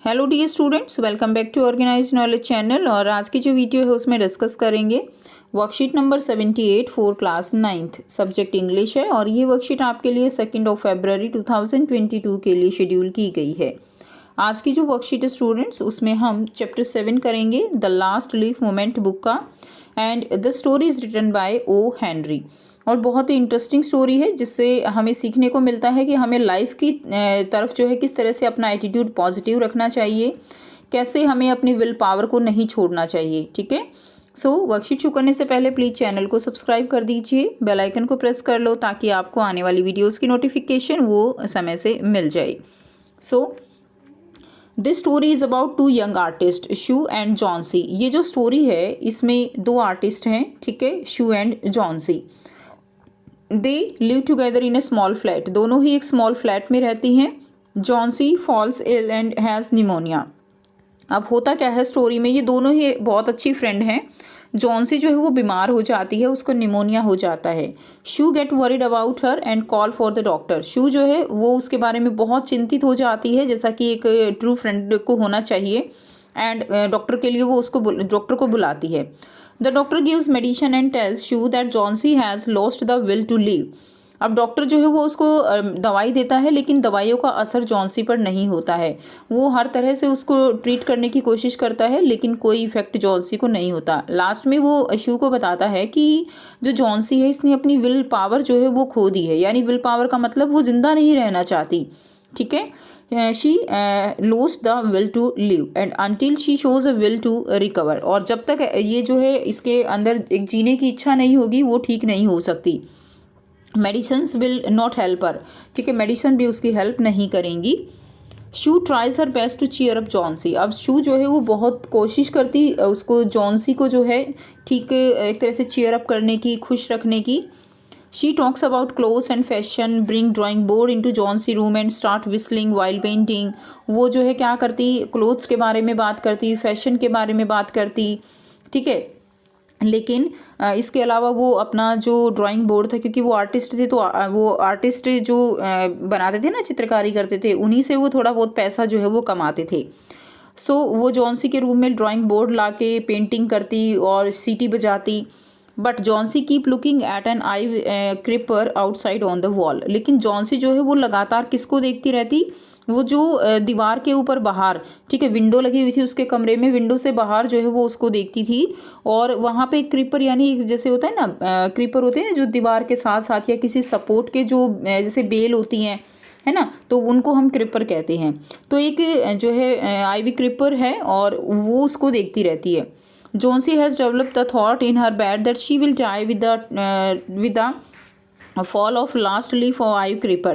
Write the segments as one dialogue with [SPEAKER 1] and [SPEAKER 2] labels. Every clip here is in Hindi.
[SPEAKER 1] Hello dear students, welcome back to Organised Knowledge channel. और आज की जो वीडियो है उसमें डिस्कस करेंगे worksheet number 78 for class 9th। Subject English है और ये वर्कशीट आपके लिए 2 फरवरी 2022 के लिए शेड्यूल की गई है। आज की जो वर्कशीट है स्टूडेंट्स, उसमें हम चैप्टर 7 करेंगे, the last leaf moment book का, and the story is written by O Henry. और बहुत ही इंटरेस्टिंग स्टोरी है जिससे हमें सीखने को मिलता है कि हमें लाइफ की तरफ जो है किस तरह से अपना एटीट्यूड पॉजिटिव रखना चाहिए, कैसे हमें अपनी विल पावर को नहीं छोड़ना चाहिए। ठीक है, सो वर्कशीट शुरू करने से पहले प्लीज़ चैनल को सब्सक्राइब कर दीजिए, बेल आइकन को प्रेस कर लो ताकि आपको आने वाली वीडियोस की नोटिफिकेशन वो समय से मिल जाए। So this story is about 2 young artist, shoe and Johnsy. ये जो स्टोरी है इसमें 2 आर्टिस्ट हैं, ठीक है, Sue and Johnsy. They live together in a small flat. दोनों ही एक स्मॉल फ्लैट में रहती हैं। Johnsy falls ill and has pneumonia. अब होता क्या है स्टोरी में, ये दोनों ही बहुत अच्छी फ्रेंड हैं। जॉन्सी जो है वो बीमार हो जाती है, उसको निमोनिया हो जाता है। Sue get worried about her and call for the doctor. Sue जो है वो उसके बारे में बहुत चिंतित हो जाती है, जैसा कि एक ट्रू फ्रेंड को होना चाहिए, एंड डॉक्टर के लिए वो डॉक्टर को बुलाती है। The doctor gives medicine and tells Shu that Johnsy has lost the will to live. अब डॉक्टर जो है वो उसको दवाई देता है, लेकिन दवाइयों का असर जॉन्सी पर नहीं होता है। वो हर तरह से उसको ट्रीट करने की कोशिश करता है, लेकिन कोई इफेक्ट जॉन्सी को नहीं होता। लास्ट में वो शू को बताता है कि जो जॉन्सी है इसने अपनी विल पावर जो है वो खो दी है, यानी विल पावर का मतलब वो जिंदा नहीं रहना चाहती। ठीक है, she lost the will to live and until she shows a will to recover। और जब तक ये जो है इसके अंदर एक जीने की इच्छा नहीं होगी वो ठीक नहीं हो सकती। Medicines will not help her. ठीक है, मेडिसिन भी उसकी हेल्प नहीं करेंगी। Sue tries her best to cheer up Johnsy. अब शू जो है वो बहुत कोशिश करती उसको, जॉन्सी को जो है ठीक एक तरह से चीयर अप करने की, खुश रखने की। She talks about clothes and fashion, bring drawing board into Johnsy room and start whistling while painting। वो जो है क्या करती, क्लोथ्स के बारे में बात करती, फैशन के बारे में बात करती। ठीक है, लेकिन इसके अलावा वो अपना जो ड्राइंग बोर्ड था, क्योंकि वो आर्टिस्ट थे, तो वो आर्टिस्ट जो बनाते थे ना, चित्रकारी करते थे, उन्हीं से वो थोड़ा बहुत पैसा जो है वो कमाते थे। सो वो जॉन्सी के रूम में ड्राइंग बोर्ड ला के पेंटिंग करती और सीटी बजाती। But Johnsy keep looking at an ivy creeper outside on the wall. लेकिन जॉन्सी जो है वो लगातार किसको देखती रहती, वो जो दीवार के ऊपर बाहर, ठीक है, विंडो लगी हुई थी उसके कमरे में, विंडो से बाहर जो है वो उसको देखती थी। और वहाँ पे क्रीपर, यानी जैसे होता है ना, क्रीपर होते हैं जो दीवार के साथ साथ या किसी सपोर्ट के जो जैसे बेल होती हैं, है ना, तो उनको हम क्रिपर कहते हैं। तो एक जो है आईवी क्रिपर है और वो उसको देखती रहती है। Johnsy has developed the thought in her bed that she will die with the fall of last leaf of ivy creeper।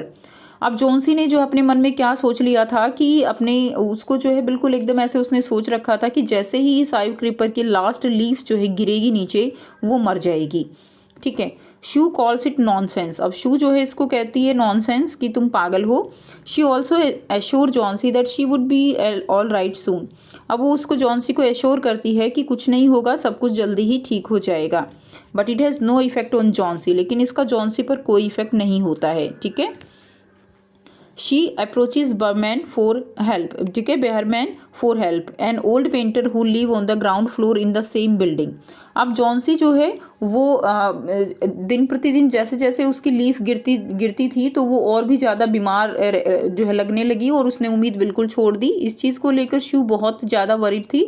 [SPEAKER 1] अब जॉन्सी ने जो अपने मन में क्या सोच लिया था कि अपने उसको जो है बिल्कुल एकदम ऐसे उसने सोच रखा था कि जैसे ही इस आइव क्रीपर की लास्ट लीफ जो है गिरेगी नीचे, वो मर जाएगी। ठीक है, शू कॉल्स इट नॉनसेंस। अब शू जो है इसको कहती है नॉनसेंस, कि तुम पागल हो। She also assure Johnsy that she would be all right soon. अब वो उसको, जॉन्सी को एश्योर करती है कि कुछ नहीं होगा, सब कुछ जल्दी ही ठीक हो जाएगा। But it has no effect on Johnsy. लेकिन इसका जॉन्सी पर कोई इफेक्ट नहीं होता है। ठीक है, She approaches Behrman for help। ठीक है, Behrman for help, an old painter who live on the ground floor in the same building. अब जॉन्सी जो है वो दिन प्रतिदिन जैसे जैसे उसकी लीफ गिरती थी तो वो और भी ज़्यादा बीमार जो है लगने लगी, और उसने उम्मीद बिल्कुल छोड़ दी। इस चीज़ को लेकर शू बहुत ज़्यादा वरीड थी।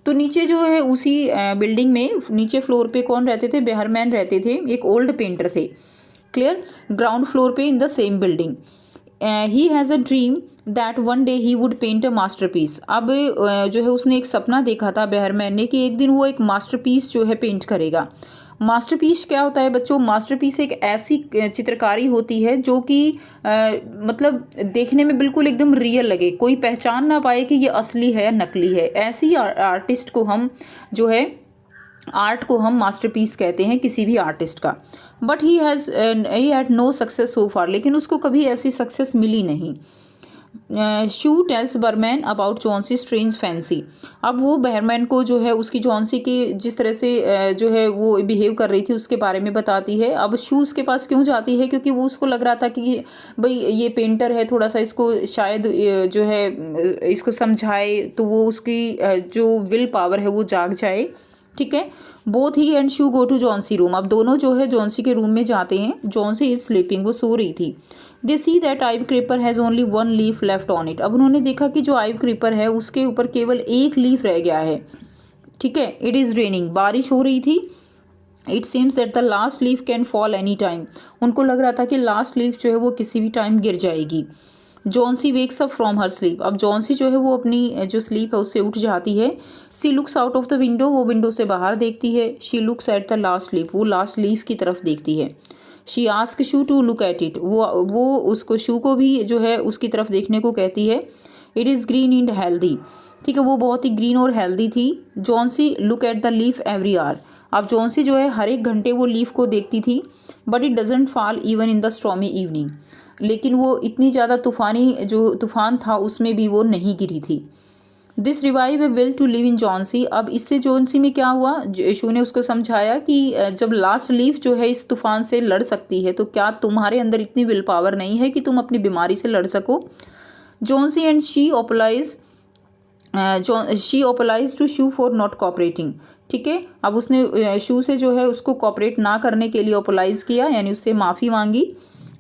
[SPEAKER 1] तो नीचे जो है उसी बिल्डिंग में नीचे फ्लोर पे कौन रहते थे, बेहरमैन रहते थे, एक ओल्ड पेंटर थे। क्लियर, ग्राउंड फ्लोर पे in the same building. He has a dream that one day he would paint a masterpiece. अब जो है उसने एक सपना देखा था बेहरमैन ने कि एक दिन वो एक मास्टरपीस जो है पेंट करेगा। मास्टरपीस क्या होता है बच्चों? मास्टरपीस एक ऐसी चित्रकारी होती है जो कि मतलब देखने में बिल्कुल एकदम रियल लगे, कोई पहचान ना पाए कि ये असली है या नकली है। ऐसी आर्टिस्ट को हम जो है, आर्ट को हम मास्टरपीस कहते हैं किसी भी आर्टिस्ट का। But he had no success so far. लेकिन उसको कभी ऐसी सक्सेस मिली नहीं। Sue tells Behrman about Johnsy strange fancy. अब वो बहरमैन को जो है उसकी जॉन्सी के जिस तरह से जो है वो बिहेव कर रही थी उसके बारे में बताती है। अब शू उसके पास क्यों जाती है, क्योंकि वो उसको लग रहा था कि भाई ये पेंटर है, थोड़ा सा इसको शायद जो है इसको समझाए तो वो उसकी जो विल पावर है वो जाग जाए। ठीक है, both he and Sue go to Johnsy room. अब दोनों जो है जॉन्सी के रूम में जाते हैं। जॉन्सी इज स्लीपिंग, वो सो रही थी। They see that ivy creeper has only one leaf left on it. अब उन्होंने देखा कि जो आइव क्रीपर है उसके ऊपर केवल एक लीफ रह गया है। ठीक है, इट इज़ रेनिंग, बारिश हो रही थी। It seems that the last leaf can fall any time. उनको लग रहा था कि लास्ट लीफ जो है वो किसी भी टाइम गिर जाएगी। Johnsy wakes up from her sleep. अब जॉन्सी जो है वो अपनी जो स्लीप है उससे उठ जाती है। She looks out of the window, वो विंडो से बाहर देखती है। She looks at the last leaf, वो लास्ट लीफ की तरफ देखती है। She ask Sue to look at it, वो उसको शू को भी जो है उसकी तरफ देखने को कहती है। It is green and healthy. ठीक है, वो बहुत ही ग्रीन और हेल्दी थी। Johnsy look at the leaf every hour. अब जॉन्सी जो है हर एक घंटे वो लीफ को देखती थी। But it doesn't fall even in the stormy evening, लेकिन वो इतनी ज़्यादा तूफ़ानी जो तूफ़ान था उसमें भी वो नहीं गिरी थी। This revive a will to live in Johnsy. अब इससे जॉन्सी में क्या हुआ, शू ने उसको समझाया कि जब लास्ट लीफ जो है इस तूफ़ान से लड़ सकती है तो क्या तुम्हारे अंदर इतनी विल पावर नहीं है कि तुम अपनी बीमारी से लड़ सको। Johnsy and she apologise to Sue for not cooperating. ठीक है, अब उसने शू से जो है उसको कोऑपरेट ना करने के लिए ओपोलाइज किया, यानी उससे माफ़ी मांगी।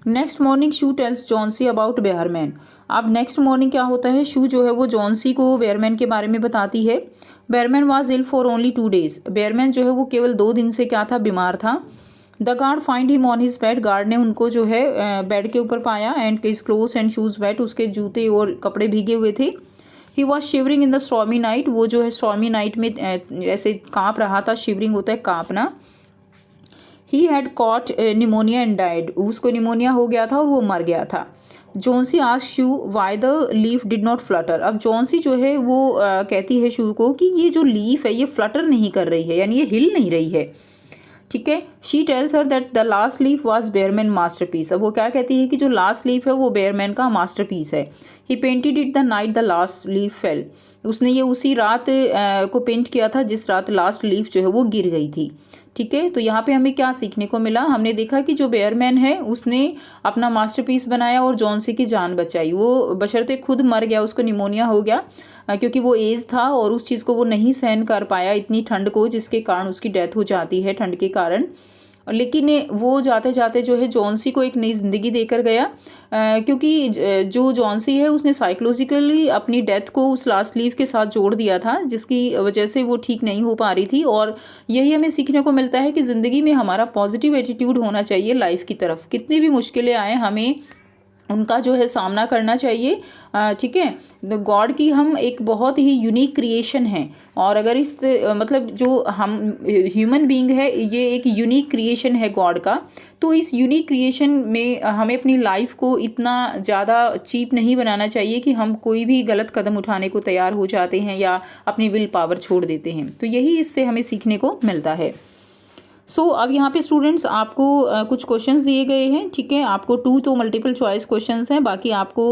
[SPEAKER 1] Next morning Sue tells Johnsy about Behrman. अब नेक्स्ट मॉर्निंग क्या होता है, शू जो है वो जॉन्सी को बेयरमैन के बारे में बताती है। Behrman was ill for only 2 days। Behrman जो है वो केवल 2 दिन से क्या था, बीमार था। The guard find him on his bed. Guard ने उनको जो है बेड के ऊपर पाया। And his clothes and shoes wet, उसके जूते और कपड़े भीगे हुए थे। He was shivering in the stormy night, वो जो है स्टॉर्मी नाइट में ऐसे काँप रहा था। शिवरिंग होता है काँपना। He had caught pneumonia and died, उसको निमोनिया हो गया था और वो मर गया था। Johnsy asked Sue why the leaf did not flutter. अब जॉन्सी जो है वो कहती है शू को कि ये जो लीफ है ये फ्लटर नहीं कर रही है, यानी ये हिल नहीं रही है। ठीक है, she tells her that the last leaf was Behrman masterpiece. अब वो क्या कहती है कि जो लास्ट लीफ है वो बेयरमैन का मास्टरपीस है। He painted it the night the last leaf fell. उसने ये उसी रात को पेंट किया था जिस रात लास्ट लीफ जो है वो गिर गई थी। ठीक है, तो यहाँ पे हमें क्या सीखने को मिला, हमने देखा कि जो बेयरमैन है उसने अपना मास्टरपीस बनाया और जॉन्सी की जान बचाई। वो बशर्ते खुद मर गया, उसको निमोनिया हो गया क्योंकि वो एज था और उस चीज़ को वो नहीं सहन कर पाया, इतनी ठंड को, जिसके कारण उसकी डेथ हो जाती है ठंड के कारण। लेकिन वो जाते जाते जो है जॉन्सी को एक नई ज़िंदगी देकर गया, क्योंकि जो जॉन्सी है उसने साइकोलॉजिकली अपनी डेथ को उस लास्ट लीफ के साथ जोड़ दिया था, जिसकी वजह से वो ठीक नहीं हो पा रही थी। और यही हमें सीखने को मिलता है कि ज़िंदगी में हमारा पॉजिटिव एटीट्यूड होना चाहिए लाइफ की तरफ। कितनी भी मुश्किलें आए हमें उनका जो है सामना करना चाहिए। ठीक है, गॉड की हम एक बहुत ही यूनिक क्रिएशन है, और अगर इस मतलब जो हम ह्यूमन बीइंग है ये एक यूनिक क्रिएशन है गॉड का, तो इस यूनिक क्रिएशन में हमें अपनी लाइफ को इतना ज़्यादा चीप नहीं बनाना चाहिए कि हम कोई भी गलत कदम उठाने को तैयार हो जाते हैं या अपनी विल पावर छोड़ देते हैं। तो यही इससे हमें सीखने को मिलता है। अब यहाँ पे स्टूडेंट्स आपको कुछ क्वेश्चंस दिए गए हैं। ठीक है, आपको 2 तो मल्टीपल चॉइस क्वेश्चंस हैं, बाकी आपको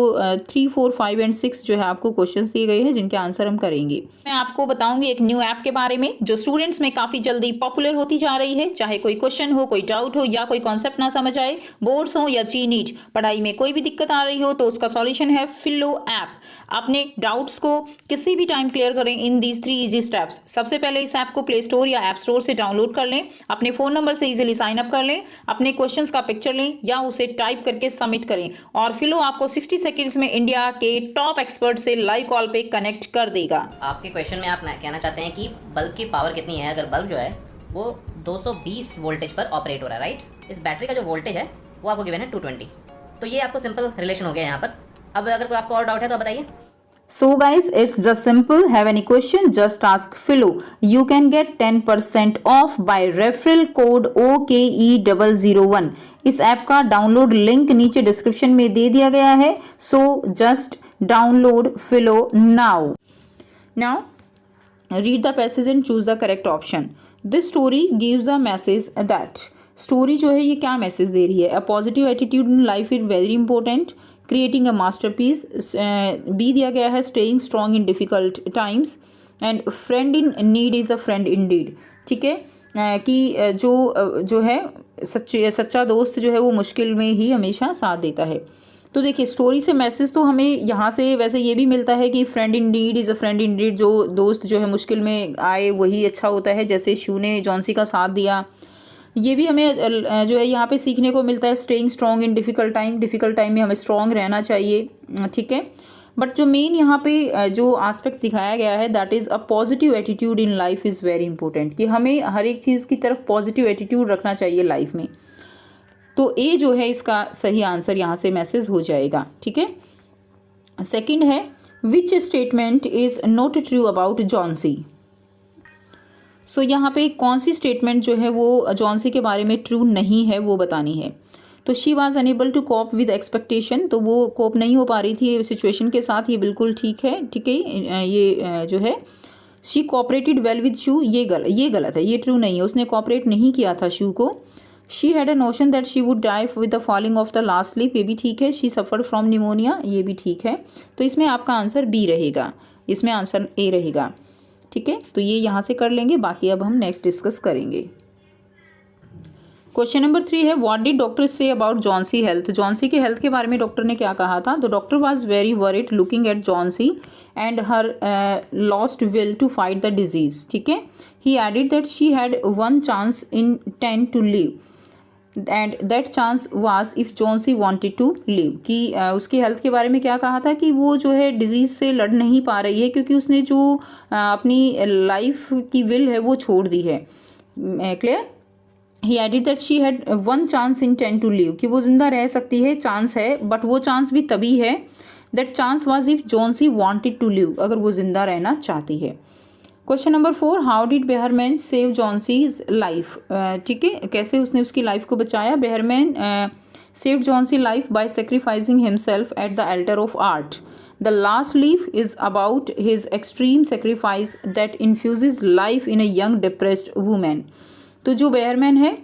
[SPEAKER 1] 3, 4, 5 एंड 6 जो है आपको क्वेश्चंस दिए गए हैं जिनके आंसर हम करेंगे। मैं आपको बताऊंगी एक न्यू ऐप के बारे में जो स्टूडेंट्स में काफ़ी जल्दी पॉपुलर होती जा रही है। चाहे कोई क्वेश्चन हो, कोई डाउट हो या कोई कॉन्सेप्ट ना समझ आए, बोर्ड्स हो या जी नीट, पढ़ाई में कोई भी दिक्कत आ रही हो तो उसका सॉल्यूशन है फिलो ऐप। अपने डाउट्स को किसी भी टाइम क्लियर करें इन दीज 3 इजी स्टेप्स। सबसे पहले इस ऐप को प्ले स्टोर या ऐप स्टोर से डाउनलोड कर लें, अपने फ़ोन नंबर से इजीली साइन अप कर लें, अपने क्वेश्चंस का पिक्चर लें या उसे टाइप करके सबमिट करें, और फिलो आपको 60 सेकंड्स में इंडिया के टॉप एक्सपर्ट से लाइव कॉल पे कनेक्ट कर देगा।
[SPEAKER 2] आपके क्वेश्चन में आप कहना चाहते हैं कि बल्ब की पावर कितनी है। अगर बल्ब जो है वो 220 वोल्टेज पर ऑपरेट हो रहा है, राइट। इस बैटरी का जो वोल्टेज है वो आपको गिवन है 220। तो ये आपको सिंपल रिलेशन हो गया यहाँ पर। अब अगर कोई आपको और डाउट है तो बताइए।
[SPEAKER 1] So guys, it's just simple. Have any question? Just ask Philo. You can get 10% off by referral code OKE001. इस ऐप का डाउनलोड लिंक नीचे डिस्क्रिप्शन में दे दिया गया है. So just download Philo now. Now read the passage and choose the correct option. This story gives a message that story जो है ये क्या मैसेज दे रही है? A positive attitude in life is very important. Creating a masterpiece. B दिया गया है staying strong in difficult times, and friend in need is a friend in deed. ठीक है, कि जो है सच्चा दोस्त जो है वो मुश्किल में ही हमेशा साथ देता है। तो देखिए स्टोरी से मैसेज तो हमें यहाँ से वैसे ये भी मिलता है कि friend in need is a friend in deed, जो दोस्त जो है मुश्किल में आए वही अच्छा होता है, जैसे शू ने जॉन्सी का साथ दिया। ये भी हमें जो है यहाँ पे सीखने को मिलता है staying strong in difficult time में हमें स्ट्रॉन्ग रहना चाहिए। ठीक है, बट जो मेन यहाँ पे जो एस्पेक्ट दिखाया गया है that is a positive attitude in life is very important, कि हमें हर एक चीज़ की तरफ पॉजिटिव एटीट्यूड रखना चाहिए लाइफ में। तो ए जो है इसका सही आंसर यहाँ से मैसेज हो जाएगा। ठीक है, सेकंड है which statement is not true about Johnsy. So यहाँ पे कौन सी स्टेटमेंट जो है वो जॉन्सी के बारे में ट्रू नहीं है वो बतानी है। तो she was unable to cope with expectation, तो वो कोप नहीं हो पा रही थी सिचुएशन के साथ, ये बिल्कुल ठीक है। ठीक है, ये जो है शी कोऑपरेटेड वेल विद शू, ये गलत है, ये ट्रू नहीं है, उसने कोऑपरेट नहीं किया था शू को। She had a notion that she would die with the falling of the last sleep, ये भी ठीक है। शी सफर्ड फ्रॉम निमोनिया, ये भी ठीक है। तो इसमें आपका आंसर बी रहेगा, इसमें आंसर ए रहेगा। ठीक है, तो ये यहाँ से कर लेंगे, बाकी अब हम नेक्स्ट डिस्कस करेंगे। क्वेश्चन नंबर 3 है what did doctor say about Johnsy health. जॉन्सी के हेल्थ के बारे में डॉक्टर ने क्या कहा था। तो doctor was very worried looking at Johnsy and her lost will to fight the disease. ठीक है, he added that she had 1 chance in 10 to live and that chance was if Johnsy wanted to live, कि उसकी हेल्थ के बारे में क्या कहा था कि वो जो है डिजीज़ से लड़ नहीं पा रही है क्योंकि उसने जो अपनी लाइफ की विल है वो छोड़ दी है। क्लियर। He added that she had 1 chance in 10 to live, कि वो जिंदा रह सकती है, चांस है, बट वो चांस भी तभी है that chance was if Johnsy wanted to live, अगर वो जिंदा रहना चाहती है। Question number 4 how did Behrman save Johnsy's life. ठीक है, कैसे उसने उसकी लाइफ को बचाया। Behrman saved Johnsy life by sacrificing himself at the altar of art. The last leaf is about his extreme sacrifice that infuses life in a young depressed women. तो जो बेहरमैन है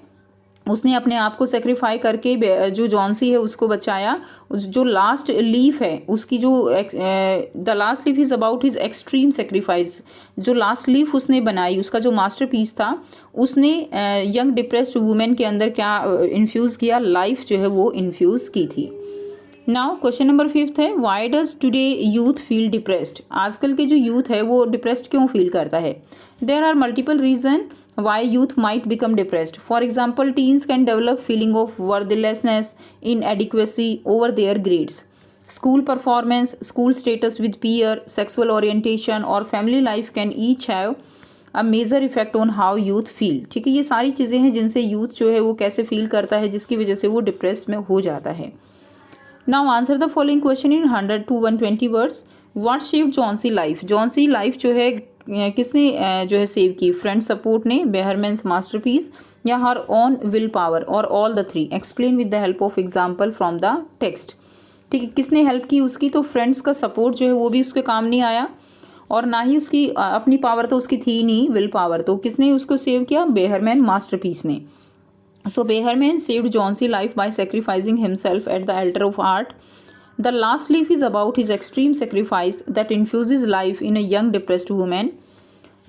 [SPEAKER 1] उसने अपने आप को सेक्रीफाई करके जो जॉन्सी है उसको बचाया। जो लास्ट लीफ है उसकी जो the last leaf is about his extreme sacrifice, जो लास्ट लीफ उसने बनाई, उसका जो मास्टरपीस था, उसने यंग डिप्रेस्ड वुमेन के अंदर क्या इन्फ्यूज़ किया, लाइफ जो है वो इन्फ्यूज़ की थी। नाउ क्वेश्चन नंबर 5 है why does today youth feel depressed. आजकल के जो यूथ है वो डिप्रेस्ड क्यों फील करता है। There are multiple reason why youth might become depressed. For example teens can develop feeling of worthlessness, inadequacy over their grades, school performance, school status with peer, sexual orientation और family life can each have a major effect on how youth feel। ठीक है, ये सारी चीज़ें हैं जिनसे यूथ जो है वो कैसे फील करता है, जिसकी वजह से वो डिप्रेस में हो जाता है। Now answer the following question in 100 to 120 words. What shaped Johnsy life. Johnsy life जो है किसने जो है सेव की। फ्रेंड सपोर्ट ने, बेहरमैन्स मास्टरपीस, या हर ओन विल पावर, और all the 3। Explain with the help of example from the text. ठीक है, किसने हेल्प की उसकी। तो फ्रेंड्स का सपोर्ट जो है वो भी उसके काम नहीं आया, और ना ही उसकी अपनी पावर तो उसकी थी नहीं, विल पावर। तो किसने उसको सेव किया, बेहरमैन मास्टरपीस ने। So Behrman saved Johnsy life by sacrificing himself at the altar of art. The last leaf is about his extreme sacrifice that infuses life in a young depressed woman.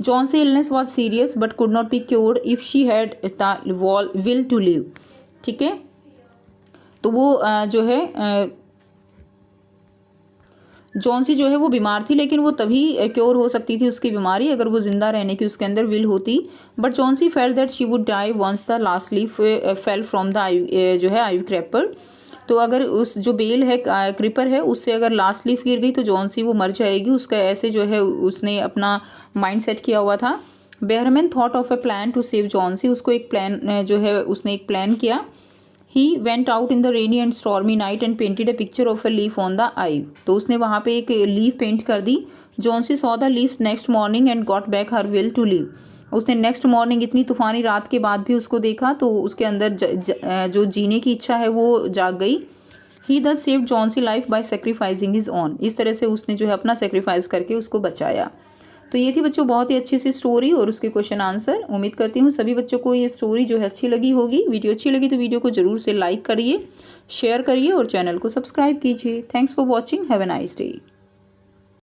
[SPEAKER 1] Johnson's illness was serious but could not be cured if she had the will to live. ठीक है, तो वो जो है जॉन्सी जो है वो बीमार थी, लेकिन वो तभी क्योर हो सकती थी उसकी बीमारी अगर वो जिंदा रहने की उसके अंदर विल होती। But Johnsy felt that she would die once the last leaf fell from the जो है आइव क्रैपर। तो अगर उस जो बेल है क्रीपर है उससे अगर लास्ट लीफ गिर गई तो जॉन्सी वो मर जाएगी। उसका ऐसे जो है उसने अपना माइंड सेट किया हुआ था। Behrman thought of a plan to save Johnsy. उसको एक प्लान जो है उसने एक प्लान किया। He went out in the rainy and stormy night and painted a picture of a leaf on the ivy. तो उसने वहाँ पे एक लीफ पेंट कर दी। Johnsy saw the leaf next morning and got back her will to live. उसने नेक्स्ट मॉर्निंग इतनी तूफानी रात के बाद भी उसको देखा तो उसके अंदर जो जीने की इच्छा है वो जाग गई। He thus saved Johnsy life by sacrificing his own. इस तरह से उसने जो है अपना सेक्रीफाइस करके उसको बचाया। तो ये थी बच्चों बहुत ही अच्छी सी स्टोरी और उसके क्वेश्चन आंसर। उम्मीद करती हूँ सभी बच्चों को ये स्टोरी जो है अच्छी लगी होगी। वीडियो अच्छी लगी तो वीडियो को जरूर से लाइक करिए, शेयर करिए और चैनल को सब्सक्राइब कीजिए। Thanks for watching, have a nice day.